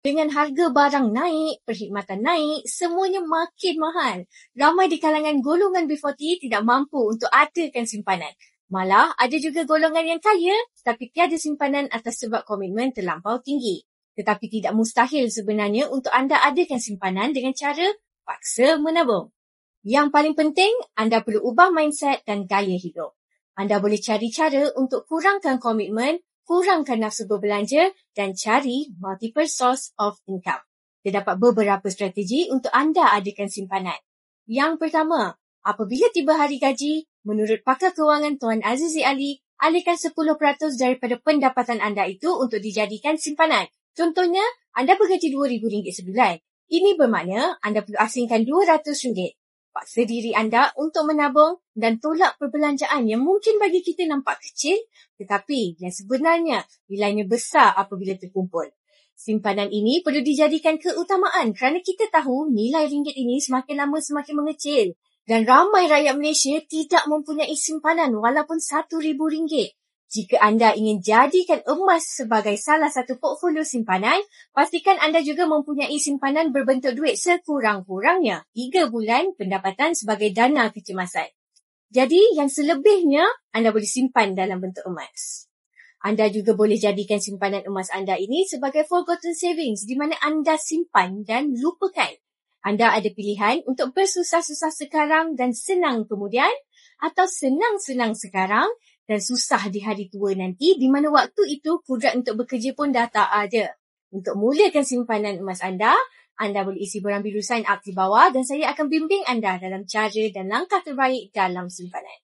Dengan harga barang naik, perkhidmatan naik, semuanya makin mahal. Ramai di kalangan golongan B40 tidak mampu untuk adakan simpanan. Malah, ada juga golongan yang kaya tapi tiada simpanan atas sebab komitmen terlampau tinggi. Tetapi tidak mustahil sebenarnya untuk anda adakan simpanan dengan cara paksa menabung. Yang paling penting, anda perlu ubah mindset dan gaya hidup. Anda boleh cari cara untuk kurangkan komitmen, kurangkan nafsu berbelanja dan cari multiple source of income. Terdapat beberapa strategi untuk anda adakan simpanan. Yang pertama, apabila tiba hari gaji, menurut pakar kewangan Tuan Azizi Ali, alihkan 10% daripada pendapatan anda itu untuk dijadikan simpanan. Contohnya, anda bergaji RM2,000 sebulan. Ini bermakna anda perlu asingkan RM200. Paksa diri anda untuk menabung dan tolak perbelanjaan yang mungkin bagi kita nampak kecil tetapi yang sebenarnya nilainya besar apabila terkumpul. Simpanan ini perlu dijadikan keutamaan kerana kita tahu nilai ringgit ini semakin lama semakin mengecil dan ramai rakyat Malaysia tidak mempunyai simpanan walaupun RM1,000. Jika anda ingin jadikan emas sebagai salah satu portfolio simpanan, pastikan anda juga mempunyai simpanan berbentuk duit sekurang-kurangnya 3 bulan pendapatan sebagai dana kecemasan. Jadi, yang selebihnya anda boleh simpan dalam bentuk emas. Anda juga boleh jadikan simpanan emas anda ini sebagai forgotten savings di mana anda simpan dan lupakan. Anda ada pilihan untuk bersusah-susah sekarang dan senang kemudian atau senang-senang sekarang dan susah di hari tua nanti di mana waktu itu kudrat untuk bekerja pun dah tak ada. Untuk mulakan simpanan emas anda boleh isi borang biru sign up di bawah dan saya akan bimbing anda dalam cara dan langkah terbaik dalam simpanan.